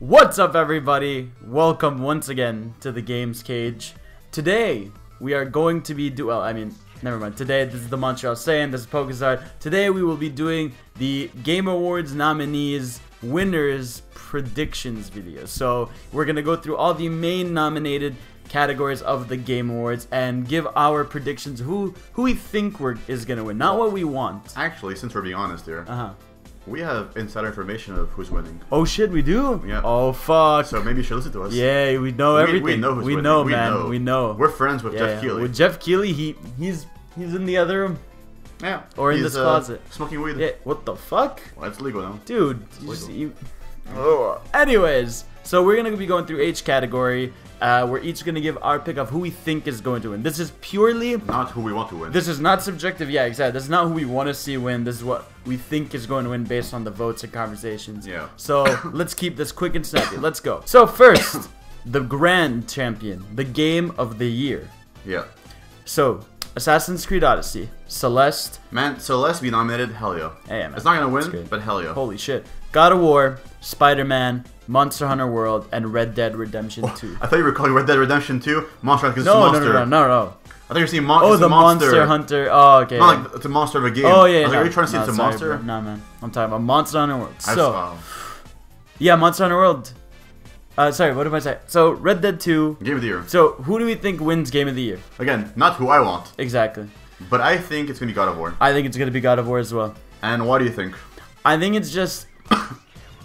What's up, everybody? Welcome once again to the Games Cage. Today we are going to be never mind. Today this is the Montreal saying. This is Pokestart. Today we will be doing the Game Awards nominees winners predictions video. So we're gonna go through all the main nominated categories of the Game Awards and give our predictions who we think is gonna win, not what we want. Actually, since we're being honest here, we have insider information of who's winning. Oh shit, we do? Yeah. Oh fuck. So maybe you should listen to us. Yeah, we know everything. We know who's winning. We know. We're friends with Jeff Keighley. With Jeff Keighley, he's in the other room. Yeah. Or in this closet. Smoking weed. Yeah. What the fuck? Well, it's legal now. Dude. Anyways, so we're gonna be going through each category. We're each gonna give our pick of who we think is going to win. This is purely not who we want to win. This is not subjective. Yeah, exactly. This is not who we want to see win. This is what we think is going to win based on the votes and conversations. Yeah. So let's keep this quick and snappy. Let's go. So first, the grand champion, the game of the year. Yeah. So Assassin's Creed Odyssey, Celeste. Man, Celeste be nominated. Hell yeah. Hey, man. It's not gonna win, but hell yeah. Holy shit. God of War, Spider-Man, Monster Hunter World, and Red Dead Redemption 2. I thought you were calling Red Dead Redemption 2 Monster Hunter because it's a monster. No. I thought you were saying the Monster Hunter. Oh, okay. Not like it's a monster of a game. Oh, yeah. I was like, are you trying to say it's a monster? Bro. No, man. I'm talking about Monster Hunter World. Yeah, Monster Hunter World. Sorry, what did I say? So, Red Dead 2. Game of the year. So, who do we think wins Game of the Year? Again, not who I want. Exactly. But I think it's going to be God of War. I think it's going to be God of War as well. And what do you think? I think it's just...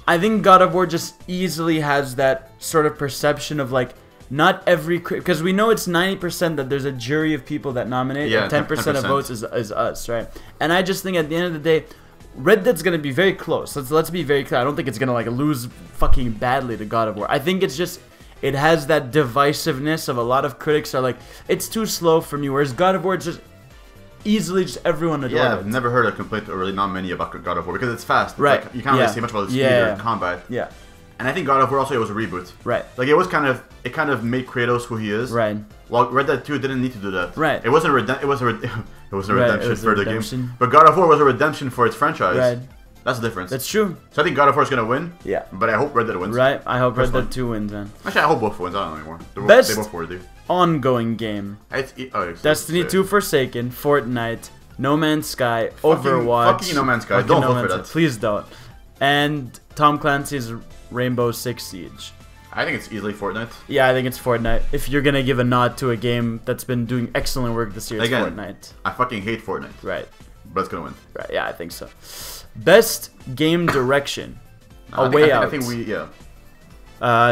I think God of War just easily has that sort of perception of like, not every... Because we know it's 90% that there's a jury of people that nominate. Yeah, and 10% of votes is us, right? And I just think at the end of the day, Red Dead's going to be very close. Let's be very clear. I don't think it's going to like lose fucking badly to God of War. I think it's just... It has that divisiveness of a lot of critics are like, it's too slow for me. Whereas God of War, it's just... Easily, just everyone adored it. Yeah, I've never heard a complaint or really not many about God of War because it's fast. It's right. Like, you can't really say much about the speed or combat. Yeah. And I think God of War also it was a reboot. Right. Like it kind of made Kratos who he is. Right. While Red Dead 2 didn't need to do that. Right. It wasn't a redemption for the game. But God of War was a redemption for its franchise. Right. That's the difference. That's true. So I think God of War is gonna win. Yeah. But I hope Red Dead wins. Right. I hope Red Dead 2 wins, man. Actually, I hope both wins. I don't know anymore. Best they both were, dude. Ongoing game. Destiny 2 Forsaken, Fortnite, No Man's Sky, Overwatch. Fucking No Man's Sky. Don't vote for that. Please don't. And Tom Clancy's Rainbow Six Siege. I think it's easily Fortnite. Yeah, I think it's Fortnite. If you're gonna give a nod to a game that's been doing excellent work this year, it's Fortnite. I fucking hate Fortnite. Right. But it's gonna win. Right, yeah, I think so. Best game direction. I think we,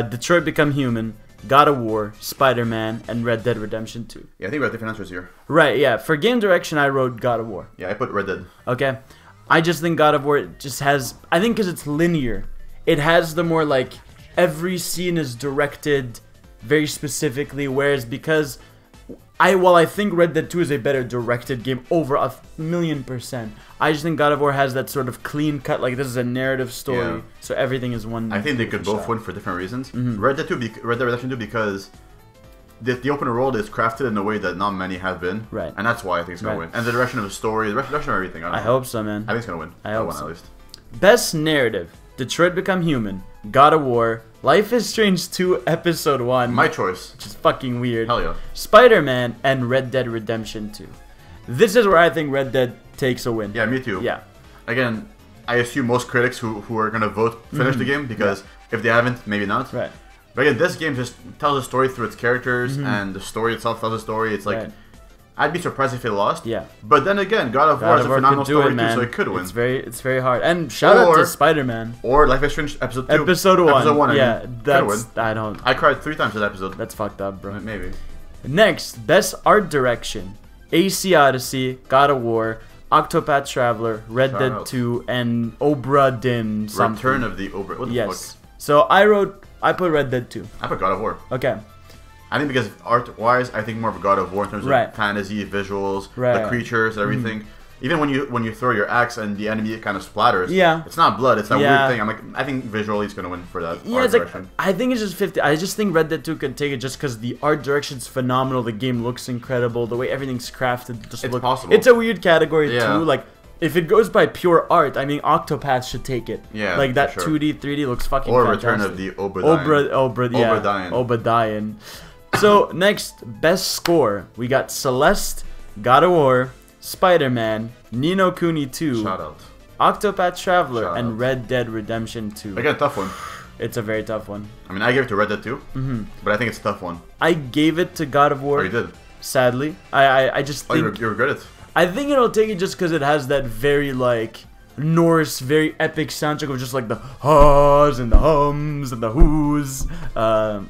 Detroit Become Human, God of War, Spider-Man, and Red Dead Redemption 2. Yeah, I think we have different answers here. Right, yeah. For game direction, I wrote God of War. Yeah, I put Red Dead. Okay. I just think God of War just has... I think because it's linear. It has the more, like, every scene is directed very specifically, whereas because... While I think Red Dead 2 is a better directed game over 1,000,000%, I just think God of War has that sort of clean cut, like this is a narrative story, so everything is one. I think they could both win for different reasons. Red Dead Redemption 2 because the open world is crafted in a way that not many have been, right? And that's why I think it's gonna win. And the direction of the story, the direction of everything. I hope so, man. I think it's gonna win. I hope so. At least. Best narrative: Detroit Become Human, God of War, Life is Strange 2 Episode 1. My choice. Which is fucking weird. Hell yeah. Spider-Man and Red Dead Redemption 2. This is where I think Red Dead takes a win. Yeah, me too. Yeah. Again, I assume most critics who are going to vote finish the game because if they haven't, maybe not. Right. But again, this game just tells a story through its characters and the story itself tells a story. It's like... Right. I'd be surprised if it lost. Yeah. But then again, God of War is a phenomenal story too, so it could win. It's very hard. And shout out to Spider-Man. Or Life is Strange Episode 2. Episode 1. Episode 1, yeah, I cried 3 times that episode. That's fucked up, bro. Maybe. Next, Best Art Direction. AC Odyssey, God of War, Octopath Traveler, Red Dead 2, and Obra Dinn something. Return of the Obra. What the fuck? So I put Red Dead 2. I put God of War. Okay. I think because art-wise, I think more of a God of War in terms of fantasy, visuals, the creatures, everything. Even when you throw your axe and the enemy kind of splatters, it's not blood. It's that weird thing. I think visually it's gonna win for that. Yeah, it's direction. Like I think it's just 50. I just think Red Dead 2 could take it just because the art direction's phenomenal. The game looks incredible. The way everything's crafted, just possible. It's a weird category too. Like if it goes by pure art, I mean, Octopath should take it. Yeah, like that sure. 2D, 3D looks fucking or fantastic. Return of the Obadiah. Obadiah. So next, best score, we got Celeste, God of War, Spider-Man, Ni no Kuni 2, Shout out. Octopath Traveler, Shout and out. Red Dead Redemption 2. Again, tough one. It's a very tough one. I mean, I gave it to Red Dead 2, but I think it's a tough one. I gave it to God of War. Oh, you did? Sadly. I just think... you regret it? I think it'll take it just because it has that very, like, Norse, very epic soundtrack of just, like, the haws and the hums and the whoos,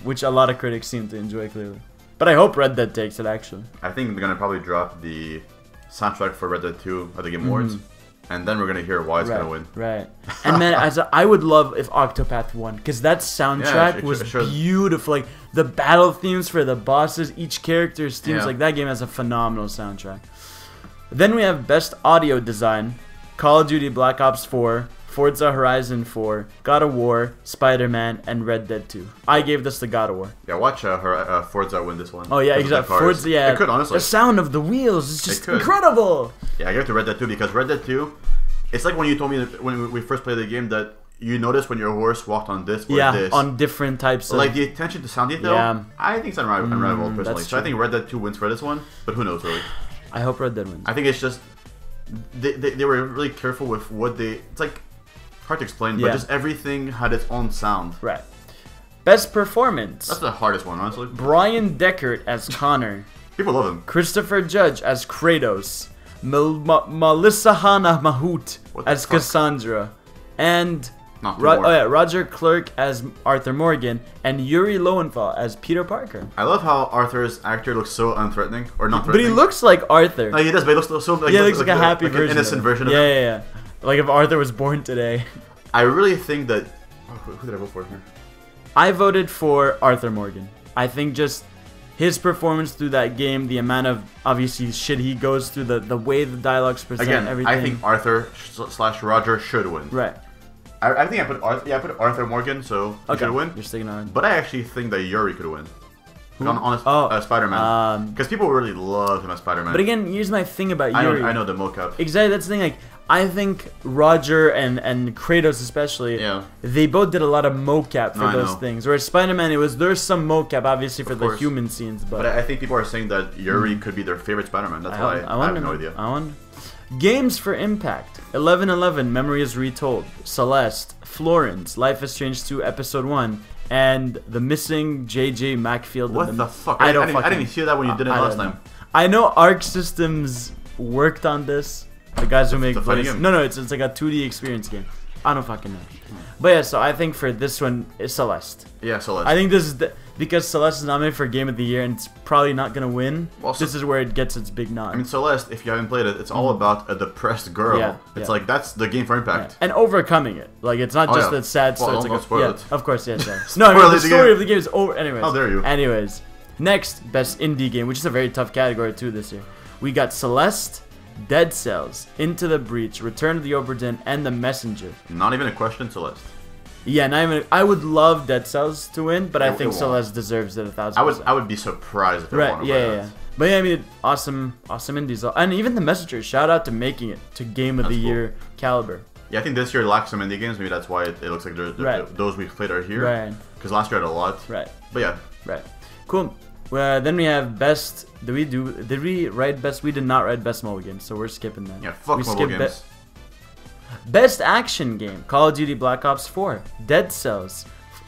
which a lot of critics seem to enjoy, clearly. But I hope Red Dead takes it, actually. I think they're going to probably drop the soundtrack for Red Dead 2 at the Game Awards, and then we're going to hear why it's going to win. Right. And man, I would love if Octopath won, because that soundtrack was beautiful. Like, the battle themes for the bosses, each character's themes, like, that game has a phenomenal soundtrack. Then we have Best Audio Design, Call of Duty Black Ops 4, Forza Horizon 4, God of War, Spider-Man, and Red Dead 2. I gave this to God of War. Yeah, watch Forza win this one. Oh yeah, exactly. Forza, yeah. It could, honestly. The sound of the wheels is just incredible. Yeah, I gave it to Red Dead 2 because Red Dead 2, it's like when you told me that when we first played the game that you noticed when your horse walked on this or this. Yeah, on different types of... Like the attention to sound detail, I think it's unrivaled personally. So I think Red Dead 2 wins for this one, but who knows really. I hope Red Dead wins. I think it's just... They were really careful with what they... It's like... Hard to explain, but just everything had its own sound. Right. Best performance. That's the hardest one, honestly. Brian Deckard as Connor. People love him. Christopher Judge as Kratos. Melissa Hannah Mahout as Cassandra. And Roger Clerk as Arthur Morgan. And Yuri Lowenthal as Peter Parker. I love how Arthur's actor looks so unthreatening. Or not threatening. But he looks like Arthur. No, he does, but he looks so... Like, he looks like a happy version. An innocent version of him. Yeah. Like if Arthur was born today. I really think that... who did I vote for here? I voted for Arthur Morgan. I think just his performance through that game, the amount of, obviously, shit he goes through, the way the dialogues present, everything. I think Arthur / Roger should win. Right. I think I put Arthur Morgan, so he should win. You're sticking on. But I actually think that Yuri could win. On Spider-Man. Because people really love him as Spider-Man. But again, here's my thing about Yuri. I know the mocap. Exactly, that's the thing. Like, I think Roger and Kratos especially, they both did a lot of mocap for those things. Whereas Spider-Man, there's some mocap obviously for the human scenes, but I think people are saying that Yuri could be their favorite Spider-Man. That's why I have no idea. I wonder. Games for Impact: 11/11 Memory is Retold, Celeste, Florence, Life is Strange 2 Episode 1, and the missing JJ Macfield. What the fuck? I didn't even hear that when you did it last time. I know Arc Systems worked on this. The guys who make no, it's like a 2D experience game. I don't fucking know. But yeah, so I think for this one, it's Celeste. Yeah, Celeste. I think this is because Celeste is nominated for Game of the Year and it's probably not gonna win. Well, this is where it gets its big nod. I mean, Celeste, if you haven't played it, it's all about a depressed girl. It's like that's the game for Impact. And overcoming it. Like it's not just that sad story. Well, it's spoil it. Of course, yes. No, I mean, the story of the game is over. Anyways. How dare you? Anyways, next best indie game, which is a very tough category too this year. We got Celeste, Dead Cells, Into the Breach, Return of the Obra Dinn, and The Messenger. Not even a question, Celeste. Yeah, not even. I would love Dead Cells to win, but I think Celeste deserves it 1,000%. I would be surprised if it won. Yeah. But yeah, I mean, awesome indies, and even The Messenger. Shout out to making it to Game of the Year caliber. Yeah, I think this year lacks some indie games. Maybe that's why it looks like those we've played are here. Right. Because last year had a lot. Right. But yeah. Right. Cool. Then we have best. Did we write best? We did not write best mobile games, so we're skipping that. Yeah, fuck mobile games. Best action game: Call of Duty Black Ops 4, Dead Cells,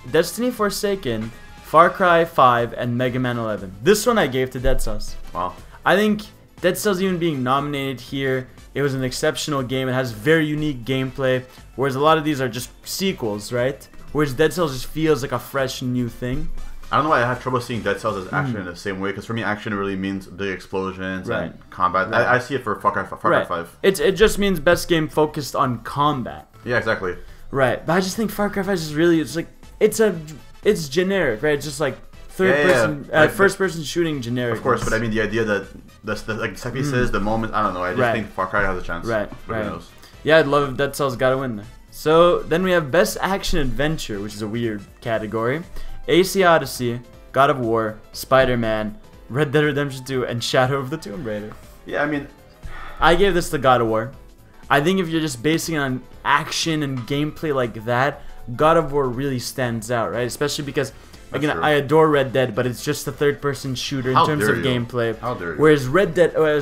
Destiny Forsaken, Far Cry 5, and Mega Man 11. This one I gave to Dead Cells. Wow. I think Dead Cells even being nominated here, it was an exceptional game. It has very unique gameplay, whereas a lot of these are just sequels, right? Whereas Dead Cells just feels like a fresh new thing. I don't know why I have trouble seeing Dead Cells as action in the same way, because for me action really means big explosions and combat. I see it for Far Cry 5. It just means best game focused on combat. Yeah, exactly. Right, but I just think Far Cry 5 is really, it's generic, right? It's just like first person shooting generic. Of course, but I mean the idea that the set pieces, the moment, I don't know. I just think Far Cry has a chance. Right. Who knows? Yeah, I'd love if Dead Cells got to win there. So then we have best action adventure, which is a weird category. AC Odyssey, God of War, Spider-Man, Red Dead Redemption 2, and Shadow of the Tomb Raider. Yeah, I mean, I gave this to God of War. I think if you're just basing it on action and gameplay like that, God of War really stands out, right? Especially because, again, I adore Red Dead, but it's just a third-person shooter in terms of gameplay. How dare you? Whereas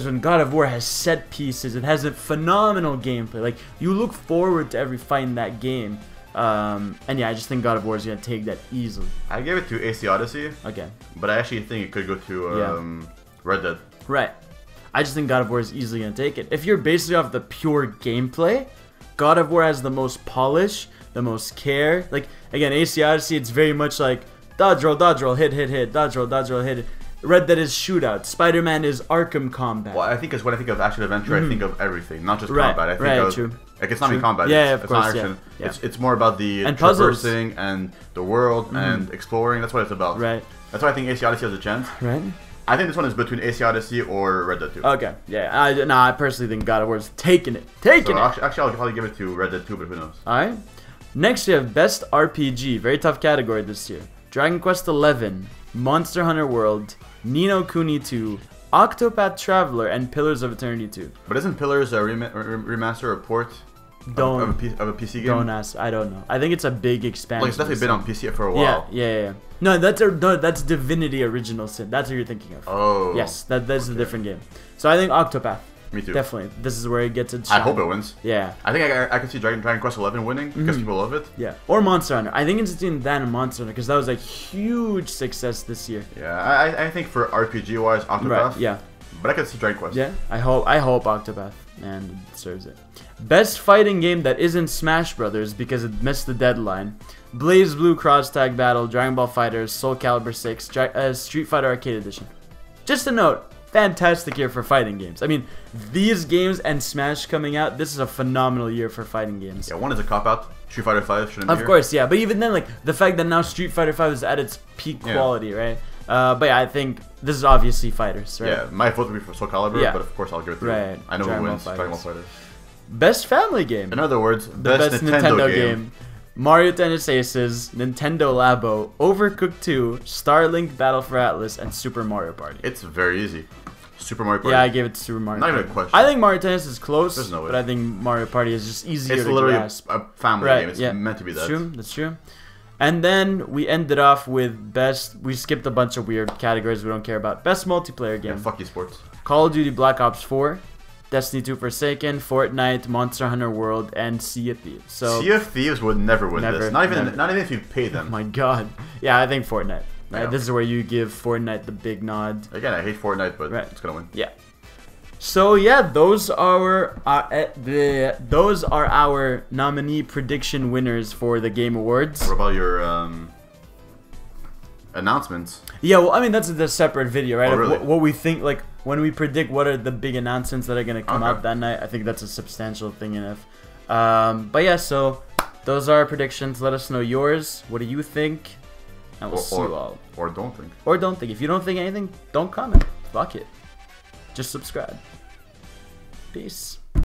when God of War has set pieces, it has a phenomenal gameplay. Like, you look forward to every fight in that game. And yeah, I just think God of War is gonna take that easily. I gave it to AC Odyssey. Okay. But I actually think it could go to Red Dead. Right. I just think God of War is easily gonna take it. If you're basically off the pure gameplay, God of War has the most polish, the most care. Like, again, AC Odyssey, it's very much like dodge roll, hit, dodge roll, hit. Red Dead is shootout. Spider-Man is Arkham combat. Well, I think when I think of action adventure, I think of everything, not just combat. I think of true. Like, it's not even combat. Yeah, it's of course. Not action. Yeah. It's more about the traversing and the world and exploring. That's what it's about. Right. That's why I think AC Odyssey has a chance. Right. I think this one is between AC Odyssey or Red Dead 2. Okay, yeah. I personally think God of War is taking it. Actually, I'll probably give it to Red Dead 2, but who knows? Alright. Next, we have Best RPG. Very tough category this year. Dragon Quest XI, Monster Hunter World, Ni no Kuni 2, Octopath Traveler, and Pillars of Eternity 2. But isn't Pillars a remaster or port of a PC game? Don't ask. I don't know. I think it's a big expansion. Like, it's definitely been on PC for a while. Yeah. No, that's Divinity Original Sin. That's what you're thinking of. Oh. Yes, that's a different game. So I think Octopath. Me too. Definitely. This is where it gets its shine. I hope it wins. Yeah. I think I can see Dragon Quest XI winning because people love it. Yeah. Or Monster Hunter. I think it's between that and Monster Hunter because that was a huge success this year. Yeah. I think for RPG wise, Octopath. Right. Yeah. But I could see Dragon Quest. Yeah. I hope Octopath and it deserves it. Best fighting game that isn't Smash Brothers because it missed the deadline. Blaze Blue Cross Tag Battle, Dragon Ball FighterZ, Soul Calibur 6, Street Fighter Arcade Edition. Just a note, fantastic year for fighting games. I mean, these games and Smash coming out, this is a phenomenal year for fighting games. Yeah, one is a cop-out. Street Fighter 5 shouldn't be Of course, yeah. But even then, like, the fact that now Street Fighter 5 is at its peak quality, right? But yeah, I think this is obviously fighters, right? Yeah, my vote would be for Soul Calibur, but of course I'll give it to I know who wins, Dragon Ball FighterZ. Best family game. In other words, the best Nintendo game. Mario Tennis Aces, Nintendo Labo, Overcooked 2, Starlink Battle for Atlas, and Super Mario Party. It's very easy. Super Mario Party. Yeah, I gave it to Super Mario Party. Not even a question. I think Mario Tennis is close, There's no way. but I think Mario Party is just easier it's to literally grasp. a family game. It's meant to be that. That's true. And then we ended off with best... We skipped a bunch of weird categories we don't care about. Best multiplayer game. Yeah, fuck esports. Call of Duty Black Ops 4, Destiny 2 Forsaken, Fortnite, Monster Hunter World, and Sea of Thieves. So Sea of Thieves would never win this. Not even if you pay them. Oh my god. Yeah, I think Fortnite. Right? This is where you give Fortnite the big nod. Again, I hate Fortnite, but it's gonna win. Yeah. So yeah, those are our nominee prediction winners for the Game Awards. What about your announcements? Yeah, well, I mean that's a separate video, right? Oh, really? What we think, like when we predict what are the big announcements that are gonna come out that night. I think that's a substantial thing enough. But yeah, so those are our predictions. Let us know yours. What do you think? And we'll see you all. Or don't think. Or don't think. If you don't think anything, don't comment. Fuck it. Just subscribe. Peace.